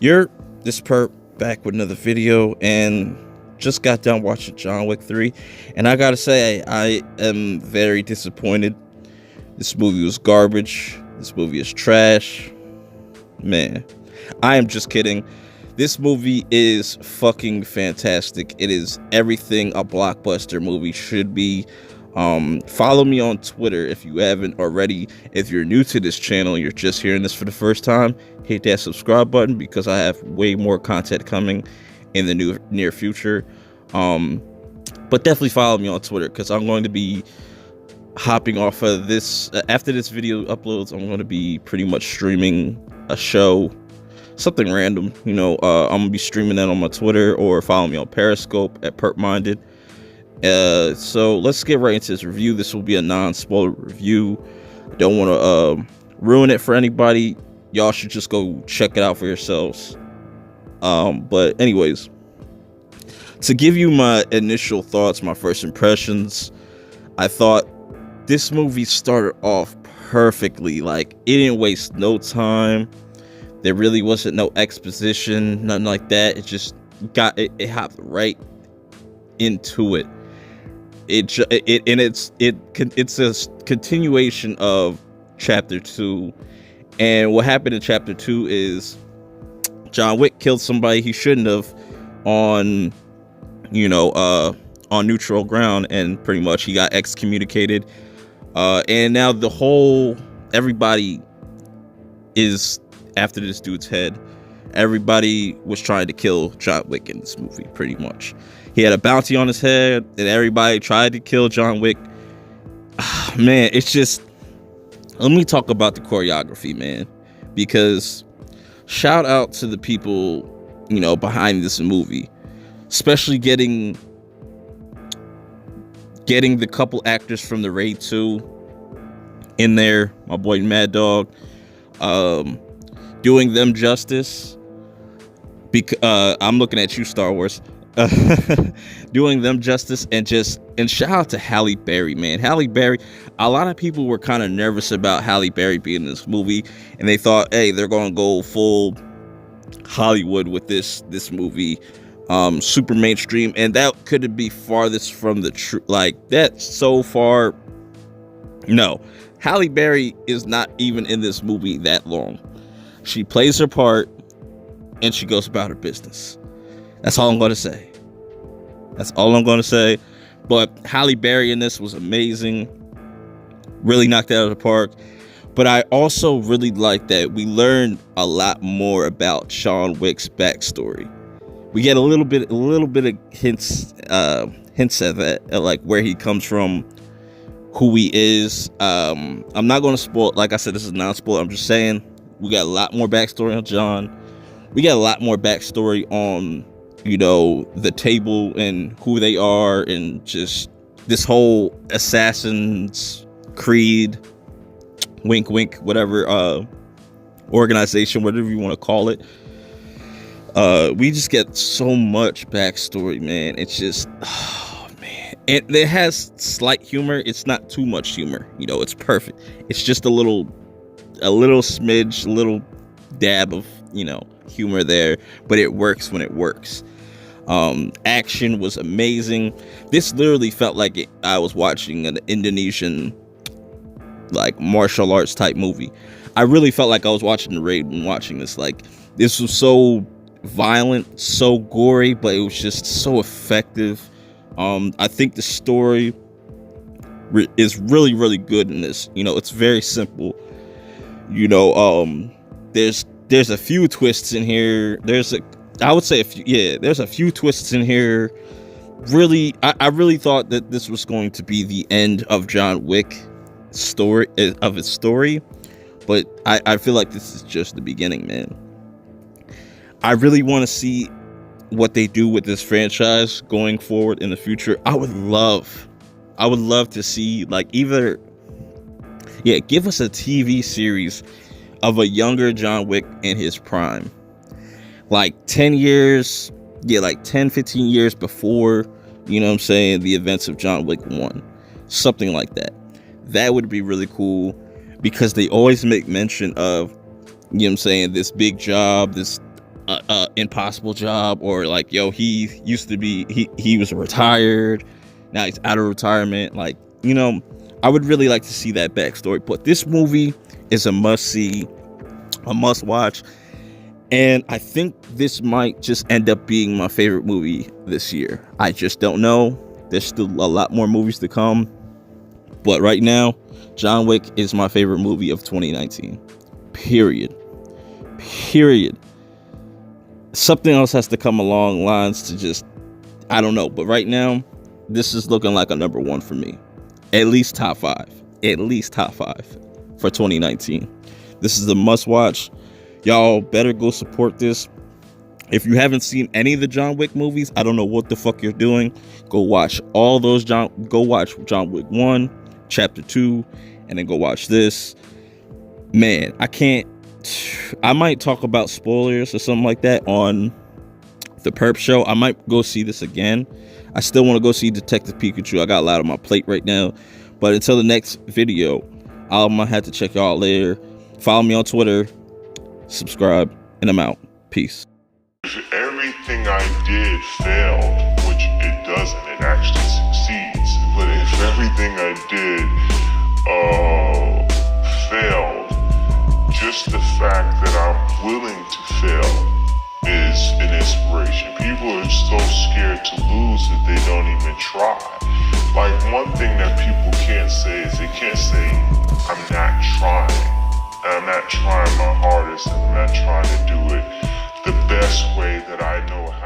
You're this perp back with another video, and just got done watching John Wick 3, and I gotta say, I am very disappointed. This movie was garbage. This movie is trash. Man, I am just kidding. This movie is fucking fantastic. It is everything a blockbuster movie should be. Follow me on Twitter if you haven't already. If you're new to this channel, you're just hearing this for the first time, hit that subscribe button because I have way more content coming in the near future. But definitely follow me on Twitter because I'm going to be hopping off of this after this video uploads. I'm going to be pretty much streaming a show, something random, I'm gonna be streaming that on my Twitter, or follow me on Periscope at perpminded. So let's get right into this review. This will be a non-spoiler review. I don't want to ruin it for anybody. Y'all should just go check it out for yourselves. But anyways, to give you my initial thoughts, my first impressions, I thought this movie started off perfectly. Like, it didn't waste no time. There really wasn't no exposition, nothing like that. It just got it hopped right into it. It's a continuation of chapter 2, and what happened in chapter 2 is John Wick killed somebody he shouldn't have on neutral ground, and pretty much he got excommunicated, and now everybody is after this dude's head. Everybody was trying to kill John Wick in this movie, pretty much. He had a bounty on his head, and everybody tried to kill John Wick. Man, it's just... Let me talk about the choreography, man. Because shout out to the people, behind this movie. Especially getting the couple actors from the Raid 2 in there. My boy Mad Dog. Doing them justice. I'm looking at you, Star Wars. Doing them justice, and shout out to Halle Berry, man. Halle Berry, a lot of people were kind of nervous about Halle Berry being in this movie, and they thought, hey, they're gonna go full Hollywood with this movie, super mainstream, and that could be farthest from the truth. Like, that's so far. No, Halle Berry is not even in this movie that long. She plays her part and she goes about her business. That's all I'm going to say. That's all I'm going to say. But Halle Berry in this was amazing. Really knocked it out of the park. But I also really like that we learned a lot more about John Wick's backstory. We get a little bit of hints at that, like where he comes from, who he is. I'm not going to spoil. Like I said, this is non-spoiler. I'm just saying we got a lot more backstory on John. We got a lot more backstory on, the table and who they are, and just this whole Assassin's Creed, wink, wink, whatever, organization, whatever you want to call it. We just get so much backstory, man. It's just, oh, man. And it has slight humor. It's not too much humor. It's perfect. It's just a little smidge, a little dab of, humor there, but it works when it works. Action was amazing. This literally felt like I was watching an Indonesian, like, martial arts type movie. I really felt like I was watching the Raid when watching this. Like, this was so violent, so gory, but it was just so effective. I think the story is really, really good in this. It's very simple. There's a few twists in here. There's a few twists in here. Really, I really thought that this was going to be the end of John Wick his story, but I feel like this is just the beginning, man. I really want to see what they do with this franchise going forward in the future. I would love to see, like, give us a TV series of a younger John Wick in his prime. like 10 years, like 10, 15 years before, you know what I'm saying, the events of John Wick 1. Something like that. That would be really cool, because they always make mention of, you know what I'm saying, this big job, this impossible job, or like, yo, he used to be, he was retired, now he's out of retirement. Like, you know, I would really like to see that backstory. But this movie is a must see, a must watch, and I think this might just end up being my favorite movie this year. I just don't know. There's still a lot more movies to come, but right now, John Wick is my favorite movie of 2019. Period. Something else has to come along lines to just, I don't know. But right now, this is looking like a number one for me. At least top five. At least top five for 2019. This is a must watch. Y'all better go support this. If you haven't seen any of the John Wick movies, I don't know what the fuck you're doing. Go watch all those go watch John Wick 1, Chapter 2, and then go watch this. Man, I might talk about spoilers or something like that on the Perp Show. I might go see this again. I still want to go see Detective Pikachu. I got a lot on my plate right now. But until the next video, I'm going to have to check y'all later. Follow me on Twitter. Subscribe. And I'm out. Peace. If everything I did failed, which it doesn't, it actually succeeds. But if everything I did failed, just the fact that I'm willing to fail is an inspiration. People are so scared to lose that they don't even try. Like, one thing that people can't say is they can't say, I'm not trying. I'm not trying my hardest. I'm not trying to do it the best way that I know how.